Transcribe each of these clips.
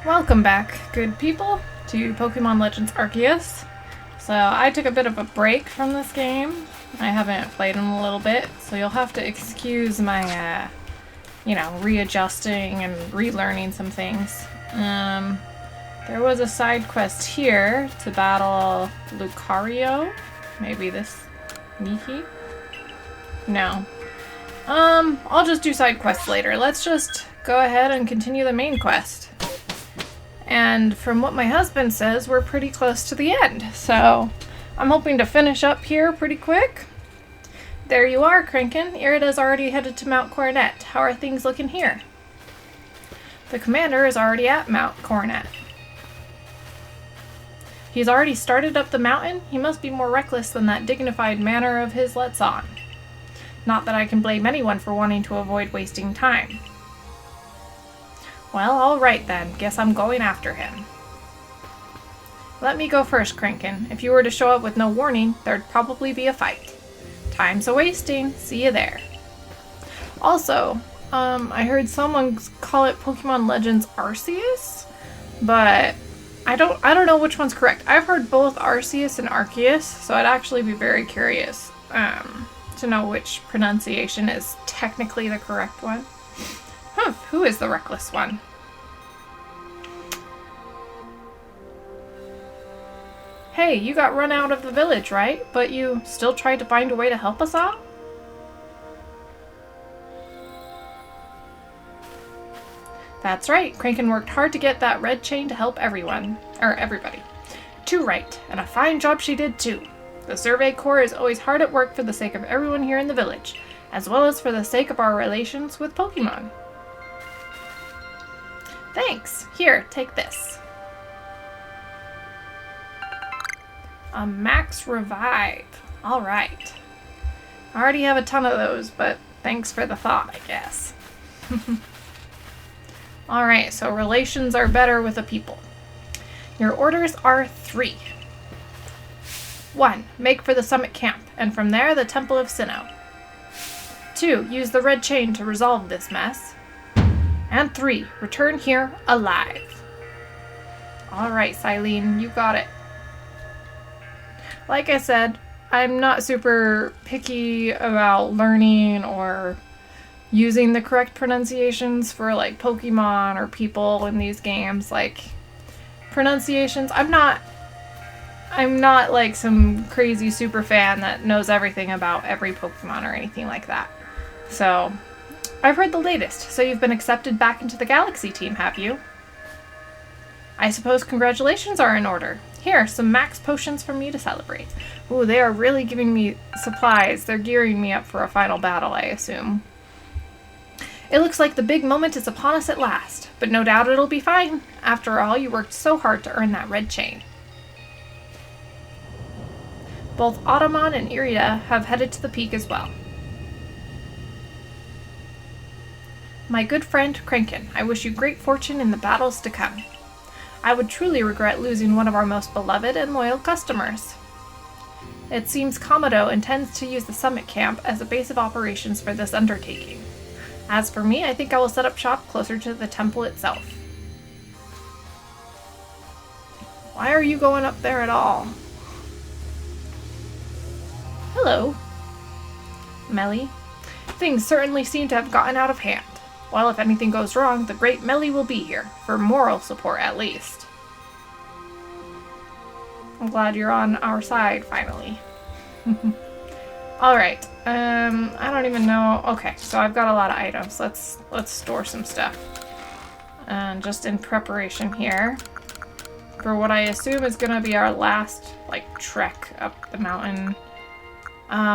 Welcome back, good people, to Pokemon Legends Arceus. So I took a bit of a break from this game. I haven't played in a little bit, so you'll have to excuse my, readjusting and relearning some things. There was a side quest here to battle Lucario. Maybe this Miki? No. I'll just do side quests later. Let's just go ahead and continue the main quest. And from what my husband says, we're pretty close to the end. So I'm hoping to finish up here pretty quick. There you are, Krinken. Irida's already headed to Mount Coronet. How are things looking here? The commander is already at Mount Coronet. He's already started up the mountain? He must be more reckless than that dignified manner of his lets on. Not that I can blame anyone for wanting to avoid wasting time. Well, alright then. Guess I'm going after him. Let me go first, Krinken. If you were to show up with no warning, there'd probably be a fight. Time's a-wasting. See you there. Also, I heard someone call it Pokemon Legends Arceus, but I don't know which one's correct. I've heard both Arceus and Arceus, so I'd actually be very curious to know which pronunciation is technically the correct one. Who is the reckless one? Hey, you got run out of the village, right? But you still tried to find a way to help us out? That's right. Krinken worked hard to get that red chain to help everyone. Or everybody. Too right. And a fine job she did too. The Survey Corps is always hard at work for the sake of everyone here in the village, as well as for the sake of our relations with Pokemon. Thanks. Here, take this. A max revive. Alright. I already have a ton of those, but thanks for the thought, I guess. Alright, so relations are better with the people. Your orders are 3. 1. Make for the summit camp, and from there the Temple of Sinnoh. 2. Use the red chain to resolve this mess. And 3. Return here alive. Alright, Silene, you got it. Like I said, I'm not super picky about learning or using the correct pronunciations for like Pokemon or people in these games. Like, pronunciations, I'm not like some crazy super fan that knows everything about every Pokemon or anything like that. So, I've heard the latest. So you've been accepted back into the Galaxy team, have you? I suppose congratulations are in order. Here, some max potions from me to celebrate. Ooh, they are really giving me supplies. They're gearing me up for a final battle, I assume. It looks like the big moment is upon us at last, but no doubt it'll be fine. After all, you worked so hard to earn that red chain. Both Automon and Irida have headed to the peak as well. My good friend Krinken, I wish you great fortune in the battles to come. I would truly regret losing one of our most beloved and loyal customers. It seems Komodo intends to use the summit camp as a base of operations for this undertaking. As for me, I think I will set up shop closer to the temple itself. Why are you going up there at all? Hello. Melly. Things certainly seem to have gotten out of hand. Well, if anything goes wrong, the great Melly will be here, for moral support at least. I'm glad you're on our side, finally. Alright, I don't even know. Okay, so I've got a lot of items. Let's store some stuff. And just in preparation here for what I assume is gonna be our last, like, trek up the mountain.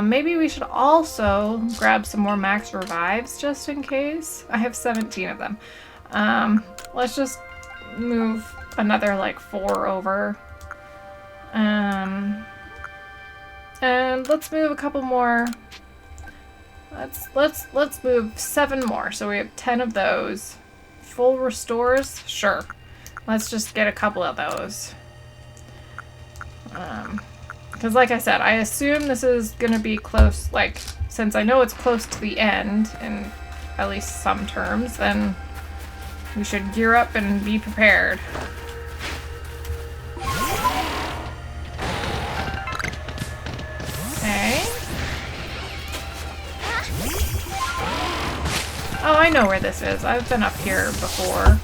Maybe we should also grab some more max revives just in case. I have 17 of them. Let's just move another like 4 over. And let's move a couple more. Let's move 7 more. So we have 10 of those. Full restores? Sure. Let's just get a couple of those. Because like I said, I assume this is going to be close, like, since I know it's close to the end, in at least some terms, then We should gear up and be prepared. Okay. Oh, I know where this is. I've been up here before.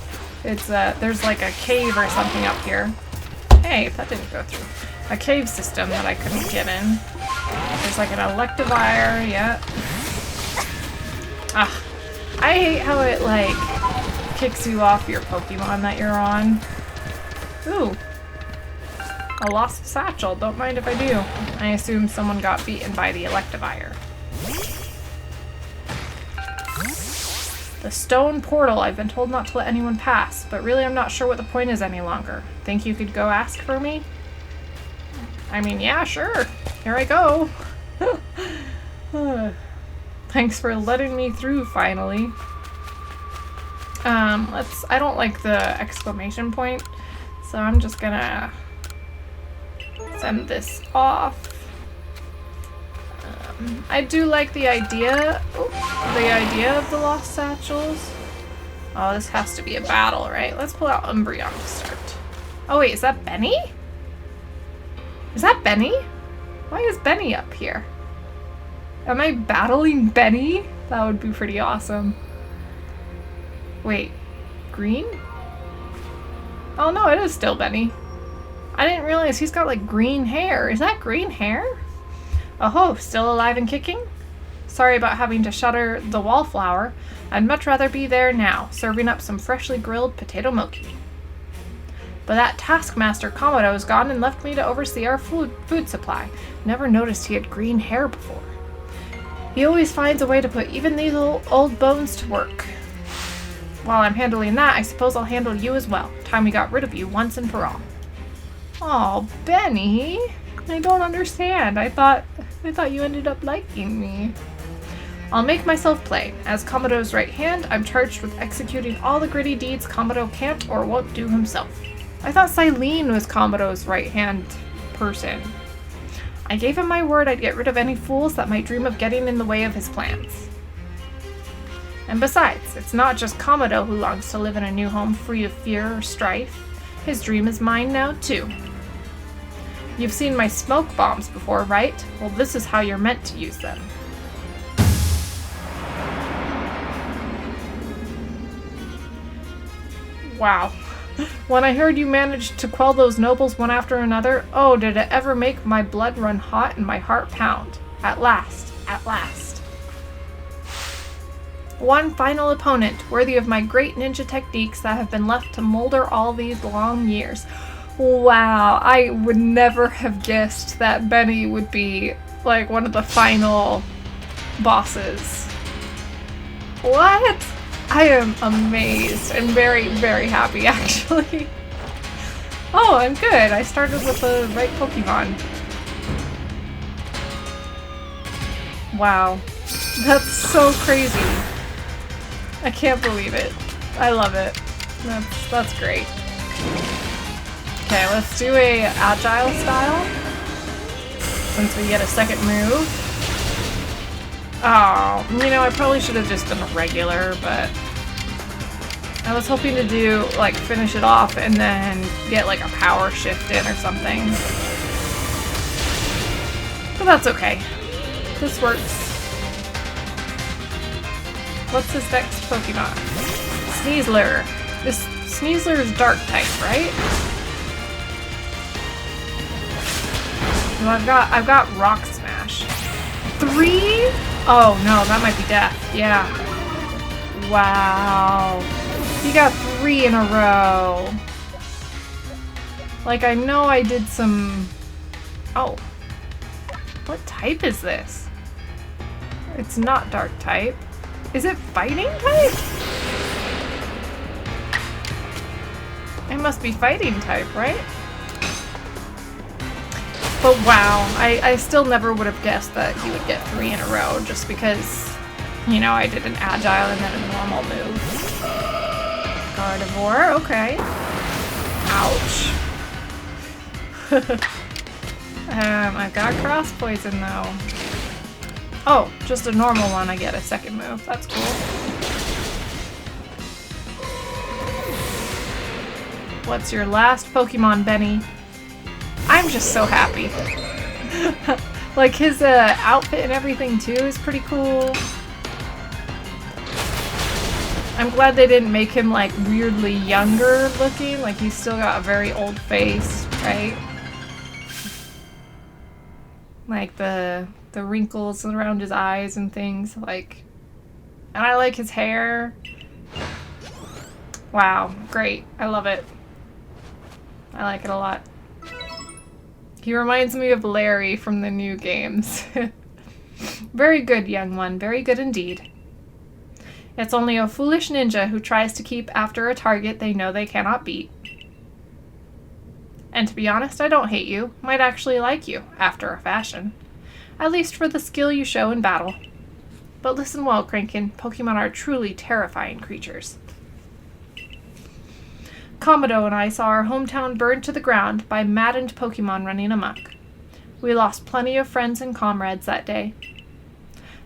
It's there's like a cave or something up here. Hey, that didn't go through. A cave system that I couldn't get in. There's like an electivire, yeah. Ah, I hate how it like kicks you off your Pokemon that you're on. Ooh. A lost satchel. Don't mind if I do. I assume someone got beaten by the electivire. The stone portal. I've been told not to let anyone pass, but really I'm not sure what the point is any longer. Think you could go ask for me? I mean, yeah, sure. Here I go. Thanks for letting me through, finally. I don't like the exclamation point, so I'm just gonna send this off. I do like the idea of the lost satchels. Oh, this has to be a battle, right? Let's pull out Umbreon to start. Oh wait, is that Benny? Is that Benny? Why is Benny up here? Am I battling Benny? That would be pretty awesome. Wait, green? Oh no, it is still Benny. I didn't realize he's got like green hair. Is that green hair? Oh, still alive and kicking? Sorry about having to shutter the wallflower. I'd much rather be there now, serving up some freshly grilled potato mochi. But that taskmaster Komodo's gone and left me to oversee our food supply. Never noticed he had green hair before. He always finds a way to put even these old bones to work. While I'm handling that, I suppose I'll handle you as well. Time we got rid of you once and for all. Oh, Benny. I don't understand. I thought you ended up liking me. I'll make myself plain. As Komodo's right hand, I'm charged with executing all the gritty deeds Komodo can't or won't do himself. I thought Silene was Komodo's right hand person. I gave him my word I'd get rid of any fools that might dream of getting in the way of his plans. And besides, it's not just Komodo who longs to live in a new home free of fear or strife. His dream is mine now, too. You've seen my smoke bombs before, right? Well, this is how you're meant to use them. Wow. When I heard you managed to quell those nobles one after another, oh, did it ever make my blood run hot and my heart pound. At last. At last. One final opponent, worthy of my great ninja techniques that have been left to molder all these long years. Wow, I would never have guessed that Benny would be, like, one of the final bosses. What? I am amazed and very, very happy, actually. Oh, I'm good. I started with the right Pokemon. Wow. That's so crazy. I can't believe it. I love it. That's great. Okay, let's do a agile style. Since we get a second move. Oh, you know, I probably should have just done a regular, but I was hoping to do, like, finish it off and then get, like, a power shift in or something. But that's okay. This works. What's his next Pokemon? Sneasler. This Sneasler is dark type, right? So I've got Rock Smash. 3? Oh no, that might be death. Yeah. Wow. You got 3 in a row. Like, I know I did some... Oh. What type is this? It's not dark type. Is it fighting type? It must be fighting type, right? But wow, I still never would have guessed that he would get 3 in a row just because, you know, I did an agile and then a normal move. Gardevoir, okay. Ouch. I've got cross poison though. Oh, just a normal one, I get a second move. That's cool. What's your last Pokemon, Benny? I'm just so happy. Like, his outfit and everything, too, is pretty cool. I'm glad they didn't make him, like, weirdly younger looking. Like, he's still got a very old face, right? Like, the wrinkles around his eyes and things, like... And I like his hair. Wow, great. I love it. I like it a lot. He reminds me of Larry from the new games. Very good, young one. Very good indeed. It's only a foolish ninja who tries to keep after a target they know they cannot beat. And to be honest, I don't hate you. Might actually like you, after a fashion. At least for the skill you show in battle. But listen well, Kranken. Pokemon are truly terrifying creatures. Komodo and I saw our hometown burned to the ground by maddened Pokemon running amok. We lost plenty of friends and comrades that day.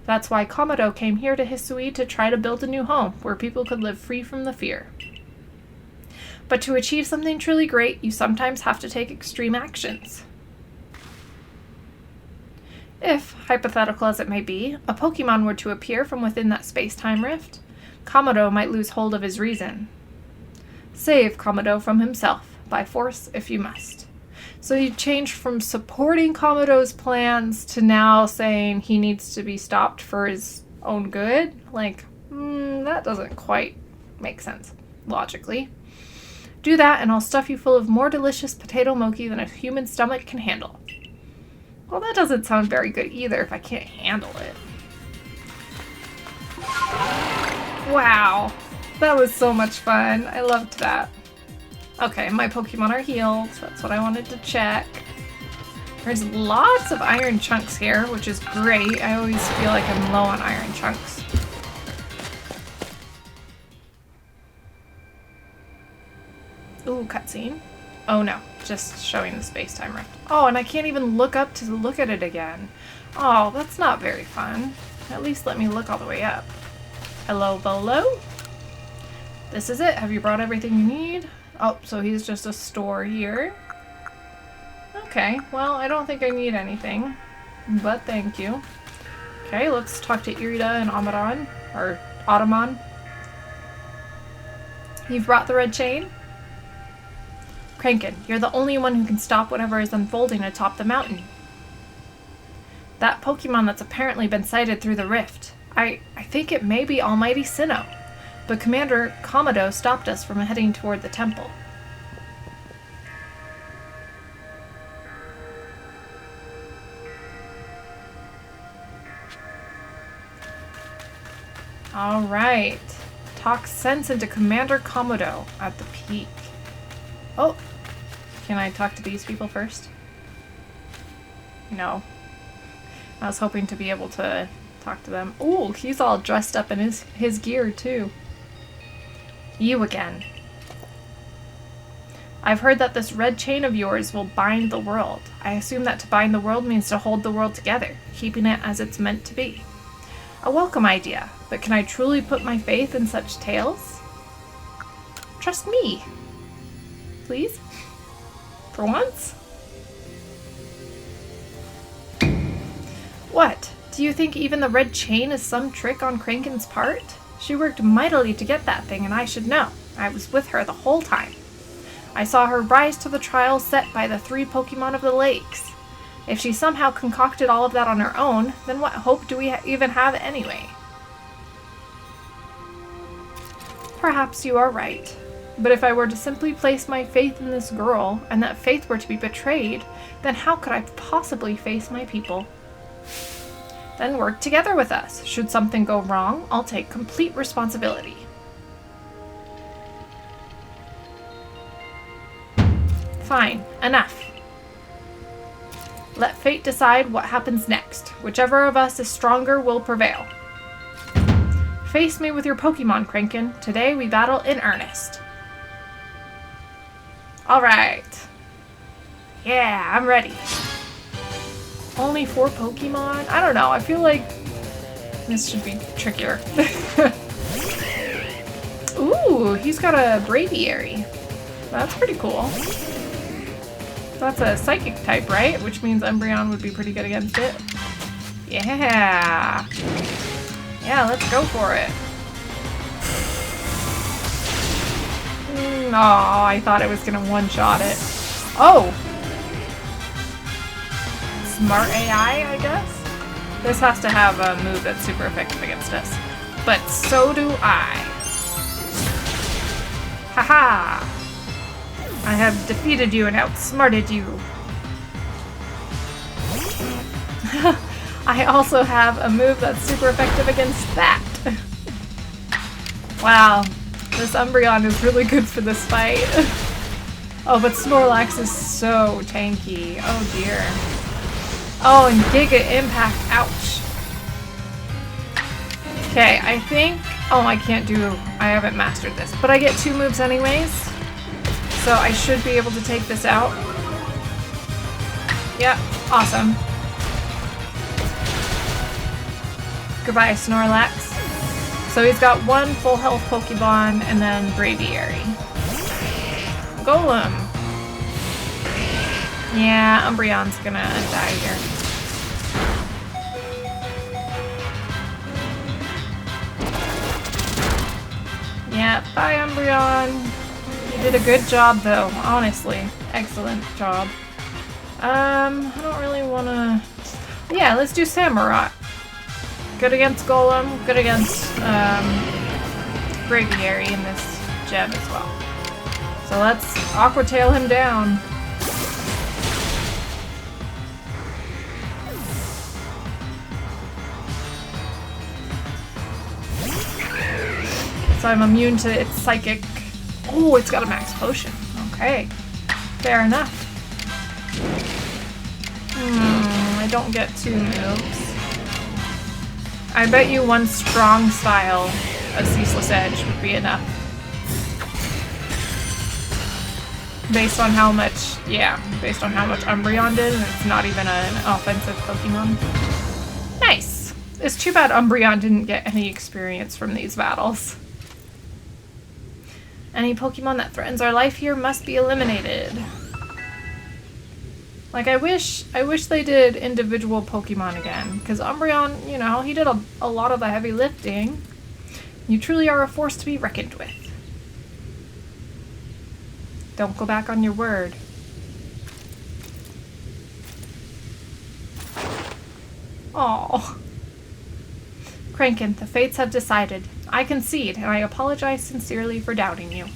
That's why Komodo came here to Hisui to try to build a new home where people could live free from the fear. But to achieve something truly great, you sometimes have to take extreme actions. If, hypothetical as it may be, a Pokemon were to appear from within that space-time rift, Komodo might lose hold of his reason. Save Komodo from himself, by force if you must. So you changed from supporting Komodo's plans to now saying he needs to be stopped for his own good? Like, that doesn't quite make sense, logically. Do that and I'll stuff you full of more delicious potato mochi than a human stomach can handle. Well, that doesn't sound very good either if I can't handle it. Wow. That was so much fun. I loved that. Okay, my Pokemon are healed. That's what I wanted to check. There's lots of iron chunks here, which is great. I always feel like I'm low on iron chunks. Ooh, cutscene. Oh no, just showing the space-time rift. Oh, and I can't even look up to look at it again. Oh, that's not very fun. At least let me look all the way up. Hello, Bolo? This is it. Have you brought everything you need? Oh, so he's just a store here. Okay, well, I don't think I need anything, but thank you. Okay, let's talk to Irida and Amaran, or Automon. You've brought the red chain? Kranken, you're the only one who can stop whatever is unfolding atop the mountain. That Pokemon that's apparently been sighted through the rift. I think it may be Almighty Sinnoh. But Commander Komodo stopped us from heading toward the temple. Alright. Talk sense into Commander Komodo at the peak. Oh! Can I talk to these people first? No. I was hoping to be able to talk to them. Ooh, he's all dressed up in his gear too. You again. I've heard that this red chain of yours will bind the world. I assume that to bind the world means to hold the world together, keeping it as it's meant to be. A welcome idea, but can I truly put my faith in such tales? Trust me. Please? For once? What? Do you think even the red chain is some trick on Kranken's part? She worked mightily to get that thing, and I should know. I was with her the whole time. I saw her rise to the trial set by the 3 Pokemon of the lakes. If she somehow concocted all of that on her own, then what hope do we even have anyway? Perhaps you are right. But if I were to simply place my faith in this girl, and that faith were to be betrayed, then how could I possibly face my people? Then work together with us. Should something go wrong, I'll take complete responsibility. Fine, enough. Let fate decide what happens next. Whichever of us is stronger will prevail. Face me with your Pokemon, Kranken. Today we battle in earnest. Alright. Yeah, I'm ready. Only 4 Pokemon? I don't know, I feel like this should be trickier. Ooh, he's got a Braviary. That's pretty cool. That's a psychic type, right? Which means Umbreon would be pretty good against it. Yeah! Yeah, let's go for it. Oh, I thought I was gonna one-shot it. Oh! Smart AI, I guess? This has to have a move that's super effective against us. But so do I. Haha! I have defeated you and outsmarted you. I also have a move that's super effective against that. Wow, this Umbreon is really good for this fight. Oh, but Snorlax is so tanky. Oh dear. Oh, and Giga Impact, ouch. Okay, I think... Oh, I can't do... I haven't mastered this, but I get 2 moves anyways. So I should be able to take this out. Yep, awesome. Goodbye, Snorlax. So he's got 1 full health Pokemon and then Braviary. Golem. Yeah, Umbreon's gonna die here. Yeah, bye Umbreon. You did a good job though, honestly. Excellent job. I don't really wanna... Yeah, let's do Samurott. Good against Golem, good against Braviary in this gem as well. So let's Aqua Tail him down. So I'm immune to its psychic. Oh, it's got a max potion. Okay, fair enough. I don't get 2 moves. I bet you 1 strong style of Ceaseless Edge would be enough. Based on how much, yeah, based on how much Umbreon did, and it's not even an offensive Pokemon. Nice! It's too bad Umbreon didn't get any experience from these battles. Any Pokemon that threatens our life here must be eliminated. Like, I wish they did individual Pokemon again, because Umbreon, you know, he did a lot of the heavy lifting. You truly are a force to be reckoned with. Don't go back on your word. Aww. Crankin, the fates have decided. I concede, and I apologize sincerely for doubting you.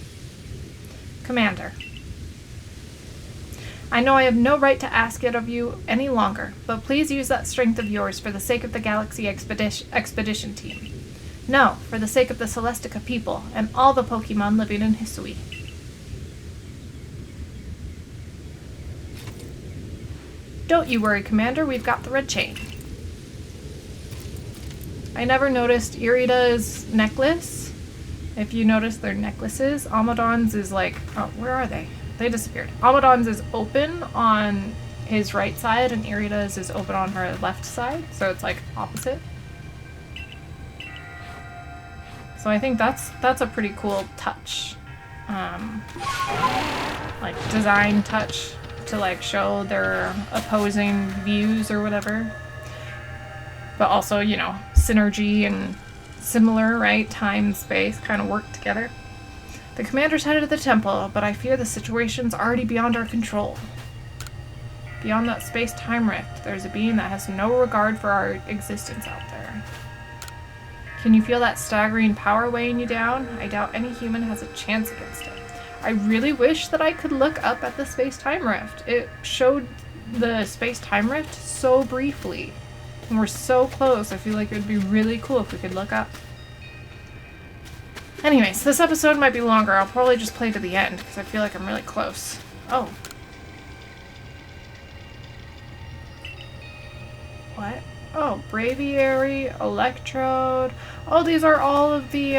Commander. I know I have no right to ask it of you any longer, but please use that strength of yours for the sake of the Galaxy Expedition Team. No, for the sake of the Celestica people and all the Pokemon living in Hisui. Don't you worry, Commander, we've got the red chain. I never noticed Irida's necklace. If you notice their necklaces, Almadon's is like... Oh, where are they? They disappeared. Almadon's is open on his right side, and Irida's is open on her left side, so it's like opposite. So I think that's a pretty cool touch. Like design touch to like show their opposing views or whatever. But also, you know, synergy and similar, right? Time, space kind of work together. The commander's headed to the temple, but I fear the situation's already beyond our control. Beyond that space-time rift, there's a being that has no regard for our existence out there. Can you feel that staggering power weighing you down? I doubt any human has a chance against it. I really wish that I could look up at the space-time rift. It showed the space-time rift so briefly. And we're so close, I feel like it would be really cool if we could look up. Anyways, this episode might be longer. I'll probably just play to the end because I feel like I'm really close. Oh. What? Oh, Braviary, Electrode. Oh, these are all of the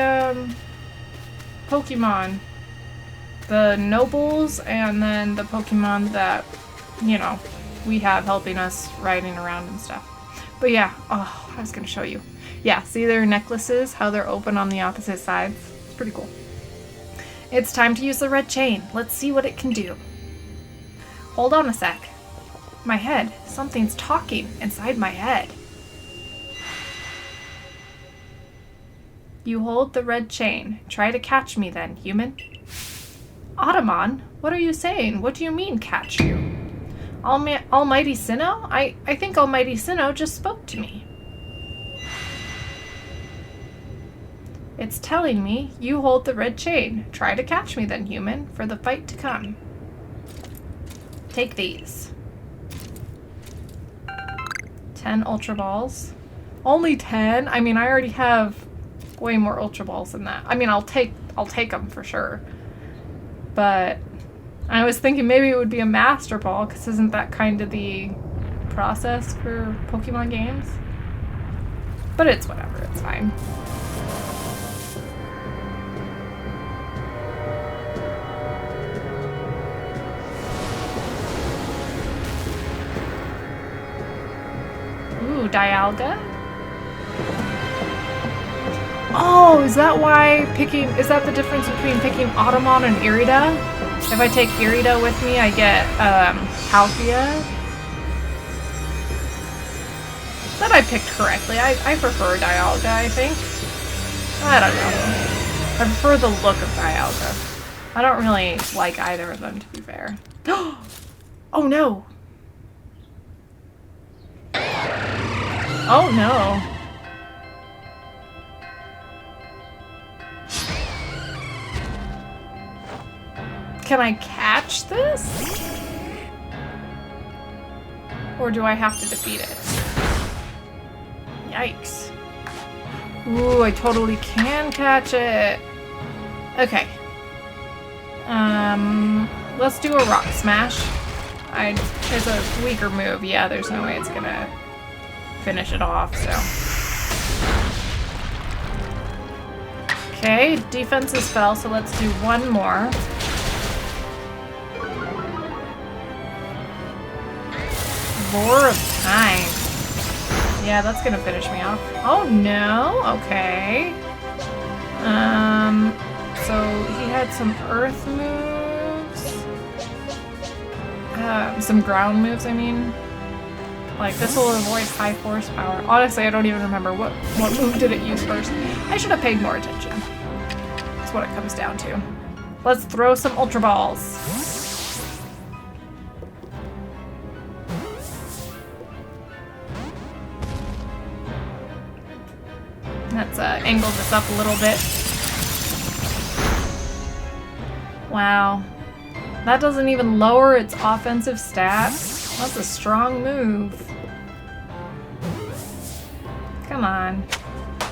Pokemon. The nobles and then the Pokemon that, you know, we have helping us riding around and stuff. But yeah, oh, I was going to show you. Yeah, see their necklaces, how they're open on the opposite sides? It's pretty cool. It's time to use the red chain. Let's see what it can do. Hold on a sec. My head. Something's talking inside my head. You hold the red chain. Try to catch me then, human. Automon, what are you saying? What do you mean, catch you? Almighty Sinnoh? I think Almighty Sinnoh just spoke to me. It's telling me you hold the red chain. Try to catch me then, human, for the fight to come. Take these. 10 Ultra Balls. Only 10? I mean, I already have way more Ultra Balls than that. I mean, I'll take them for sure. But I was thinking maybe it would be a Master Ball, because isn't that kind of the process for Pokemon games? But it's whatever, it's fine. Ooh, Dialga? Oh, is that the difference between picking Automon and Irida? If I take Irida with me, I get, Palkia. That I picked correctly. I prefer Dialga, I think. I don't know. I prefer the look of Dialga. I don't really like either of them, to be fair. Oh no! Oh no. Can I catch this? Or do I have to defeat it? Yikes. Ooh, I totally can catch it. Okay. Let's do a Rock Smash. There's a weaker move. Yeah, there's no way it's gonna finish it off, so. Okay, defenses fell, so let's do one more. Roar of Time. Yeah, that's gonna finish me off. Oh no, okay. So he had some earth moves. Some ground moves, I mean. Like, this will avoid high force power. Honestly, I don't even remember what move did it use first. I should have paid more attention. That's what it comes down to. Let's throw some Ultra Balls. Let's angle this up a little bit. Wow. That doesn't even lower its offensive stats. That's a strong move. Come on.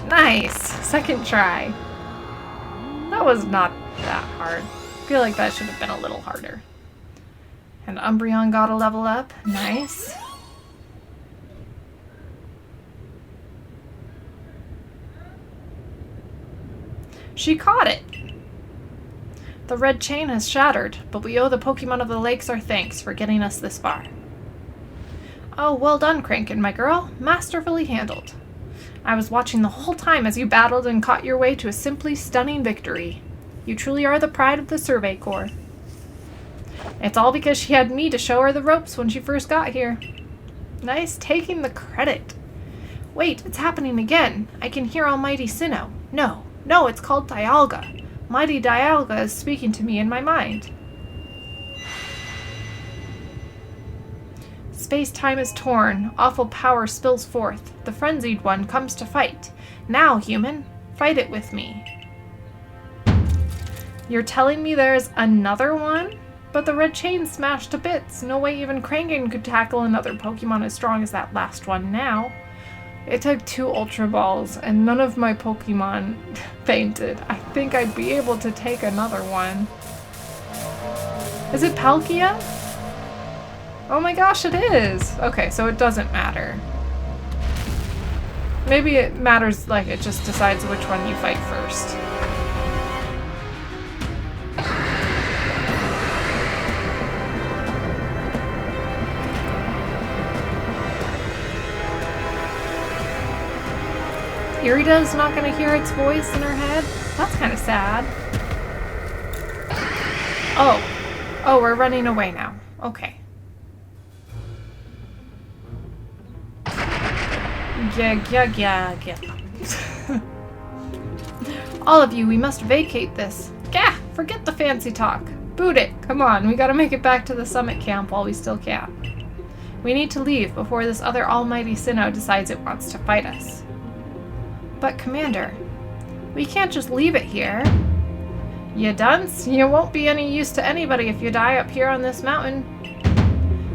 Nice! Second try. That was not that hard. I feel like that should have been a little harder. And Umbreon got a level up. Nice. She caught it! The red chain has shattered, but we owe the Pokemon of the Lakes our thanks for getting us this far. Oh, well done, Crankin, my girl. Masterfully handled. I was watching the whole time as you battled and caught your way to a simply stunning victory. You truly are the pride of the Survey Corps. It's all because she had me to show her the ropes when she first got here. Nice taking the credit. Wait, it's happening again. I can hear Almighty Sinnoh. No, it's called Dialga. Mighty Dialga is speaking to me in my mind. Space-time is torn. Awful power spills forth. The frenzied one comes to fight. Now, human, fight it with me. You're telling me there's another one? But the red chain smashed to bits. No way even Crankin could tackle another Pokemon as strong as that last one now. It took 2 Ultra Balls, and none of my Pokemon fainted. I think I'd be able to take another one. Is it Palkia? Oh my gosh, it is! Okay, so it doesn't matter. Maybe it matters, like, it just decides which one you fight first. Irida's not gonna hear its voice in her head? That's kind of sad. Oh. Oh, we're running away now. Okay. Yeah. All of you, we must vacate this. Gah! Forget the fancy talk. Boot it. Come on, we gotta make it back to the summit camp while we still can. We need to leave before this other almighty Sinnoh decides it wants to fight us. But Commander, we can't just leave it here. You dunce? You won't be any use to anybody if you die up here on this mountain.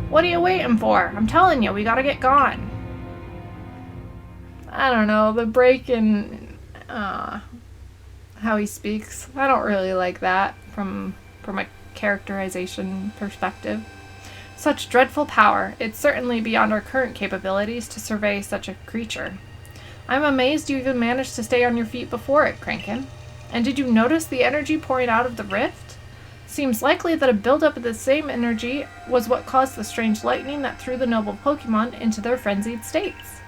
What are you waiting for? I'm telling you, we gotta get gone. I don't know, the break in how he speaks. I don't really like that from a characterization perspective. Such dreadful power. It's certainly beyond our current capabilities to survey such a creature. I'm amazed you even managed to stay on your feet before it, Kranken. And did you notice the energy pouring out of the rift? Seems likely that a buildup of the same energy was what caused the strange lightning that threw the noble Pokemon into their frenzied states.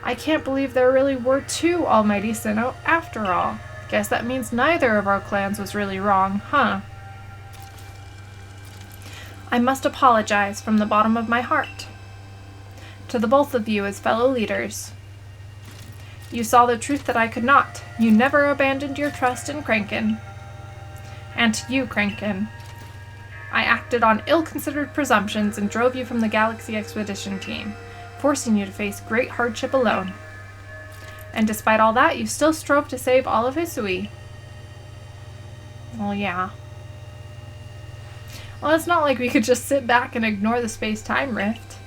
I can't believe there really were two Almighty Sinnoh after all. Guess that means neither of our clans was really wrong, huh? I must apologize from the bottom of my heart. To the both of you as fellow leaders. You saw the truth that I could not. You never abandoned your trust in Kranken. And to you, Kranken. I acted on ill-considered presumptions and drove you from the Galaxy Expedition team, forcing you to face great hardship alone. And despite all that, you still strove to save all of Hisui. Well, yeah. Well, it's not like we could just sit back and ignore the space-time rift.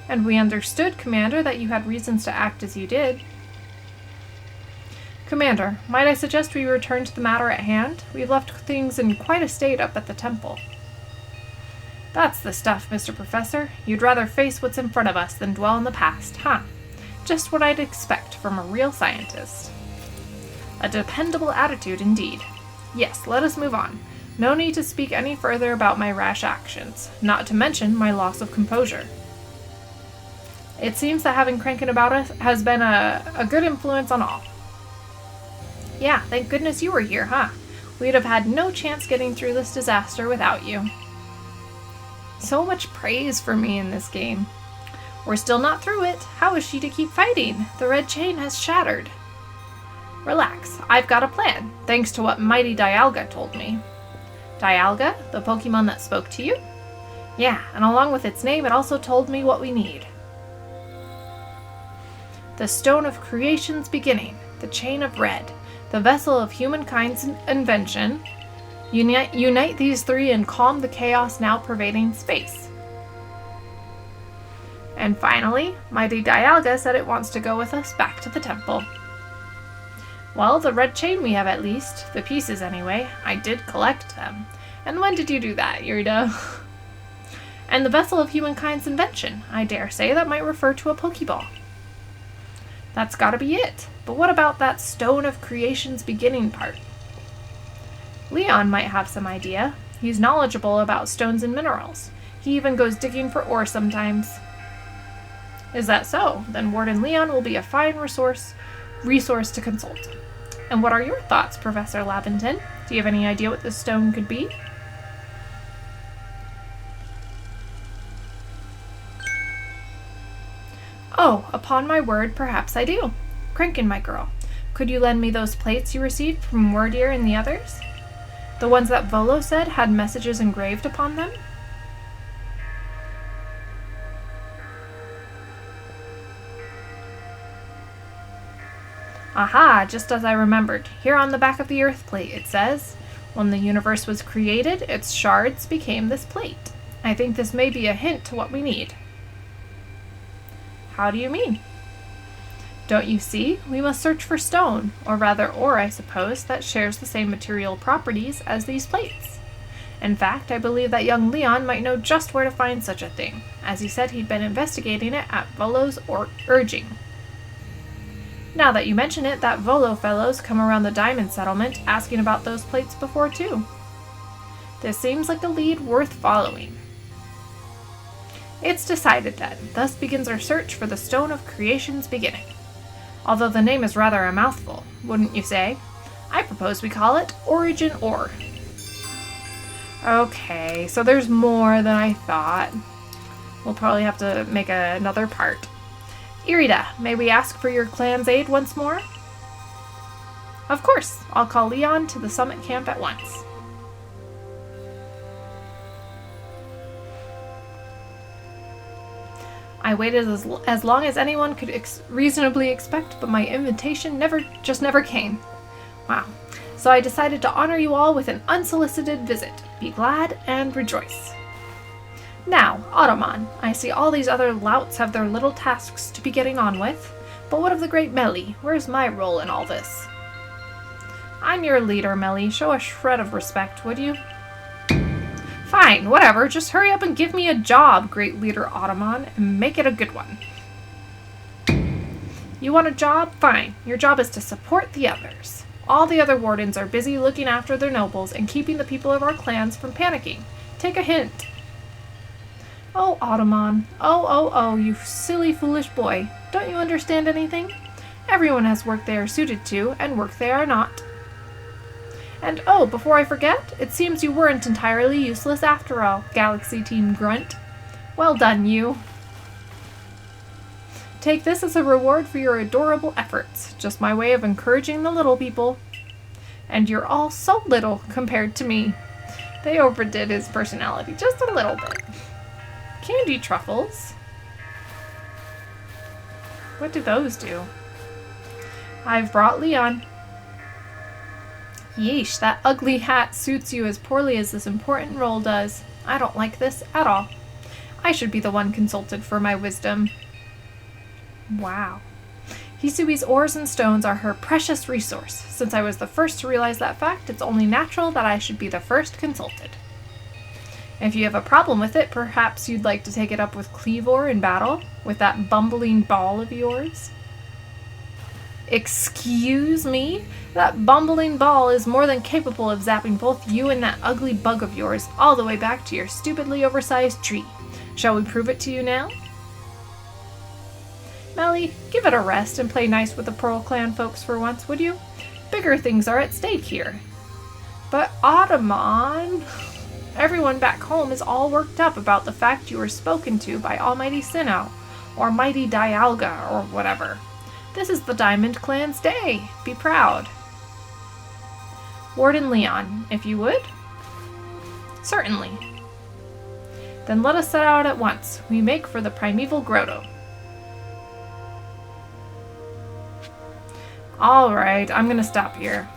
And we understood, Commander, that you had reasons to act as you did. Commander, might I suggest we return to the matter at hand? We've left things in quite a state up at the temple. That's the stuff, Mr. Professor. You'd rather face what's in front of us than dwell in the past, huh? Just what I'd expect from a real scientist. A dependable attitude indeed. Yes, let us move on. No need to speak any further about my rash actions, not to mention my loss of composure. It seems that having Kranken about us has been a good influence on all. Yeah, thank goodness you were here, huh? We'd have had no chance getting through this disaster without you. So much praise for me in this game. We're still not through it. How is she to keep fighting? The red chain has shattered. Relax, I've got a plan, thanks to what Mighty Dialga told me. Dialga, the Pokemon that spoke to you? Yeah, and along with its name, it also told me what we need. The Stone of Creation's beginning, the Chain of Red, the vessel of humankind's invention. Unite these three and calm the chaos now pervading space. And finally, Mighty Dialga said it wants to go with us back to the temple. Well, the red chain we have at least, the pieces anyway. I did collect them. And when did you do that, Yurida? And the vessel of humankind's invention. I dare say that might refer to a Pokeball. That's gotta be it. But what about that Stone of Creation's beginning part? Leon might have some idea. He's knowledgeable about stones and minerals. He even goes digging for ore sometimes. Is that so? Then Warden Leon will be a fine resource to consult. And what are your thoughts, Professor Laventon? Do you have any idea what this stone could be? Oh, upon my word, perhaps I do. Kranken, my girl, could you lend me those plates you received from Wordeer and the others? The ones that Volo said had messages engraved upon them? Aha, just as I remembered. Here on the back of the Earth plate it says, when the universe was created, its shards became this plate. I think this may be a hint to what we need. How do you mean? Don't you see? We must search for stone, or rather ore, I suppose, that shares the same material properties as these plates. In fact, I believe that young Leon might know just where to find such a thing, as he said he'd been investigating it at Volo's urging. Now that you mention it, that Volo fellow's come around the diamond settlement asking about those plates before too. This seems like a lead worth following. It's decided then. Thus begins our search for the Stone of Creation's beginning. Although the name is rather a mouthful, wouldn't you say? I propose we call it Origin Ore. Okay, so there's more than I thought. We'll probably have to make another part. Irida, may we ask for your clan's aid once more? Of course, I'll call Leon to the summit camp at once. I waited as long as anyone could reasonably expect, but my invitation never came. Wow. So I decided to honor you all with an unsolicited visit. Be glad and rejoice. Now, Ottoman, I see all these other louts have their little tasks to be getting on with, but what of the great Melly? Where's my role in all this? I'm your leader, Melly. Show a shred of respect, would you? Fine, whatever. Just hurry up and give me a job, great leader Ottoman, and make it a good one. You want a job? Fine. Your job is to support the others. All the other wardens are busy looking after their nobles and keeping the people of our clans from panicking. Take a hint. Oh, Ottoman. Oh, you silly, foolish boy. Don't you understand anything? Everyone has work they are suited to, and work they are not. And oh, before I forget, it seems you weren't entirely useless after all, Galaxy Team Grunt. Well done, you. Take this as a reward for your adorable efforts. Just my way of encouraging the little people. And you're all so little compared to me. They overdid his personality just a little bit. Candy truffles? What do those do? I've brought Leon. Yeesh, that ugly hat suits you as poorly as this important role does. I don't like this at all. I should be the one consulted for my wisdom. Wow. Hisui's ores and stones are her precious resource. Since I was the first to realize that fact, it's only natural that I should be the first consulted. If you have a problem with it, perhaps you'd like to take it up with Cleavor in battle, with that bumbling ball of yours? Excuse me? That bumbling ball is more than capable of zapping both you and that ugly bug of yours all the way back to your stupidly oversized tree. Shall we prove it to you now? Melly, give it a rest and play nice with the Pearl Clan folks for once, would you? Bigger things are at stake here. But Ottoman... Everyone back home is all worked up about the fact you were spoken to by Almighty Sinnoh, or Mighty Dialga, or whatever. This is the Diamond Clan's day. Be proud. Warden Leon, if you would? Certainly. Then let us set out at once. We make for the primeval grotto. Alright, I'm gonna stop here.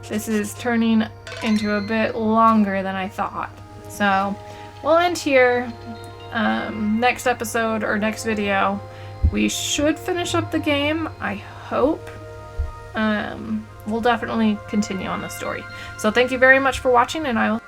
This is turning into a bit longer than I thought. So, we'll end here. Next episode or next video, we should finish up the game, I hope. We'll definitely continue on the story. So thank you very much for watching, and I will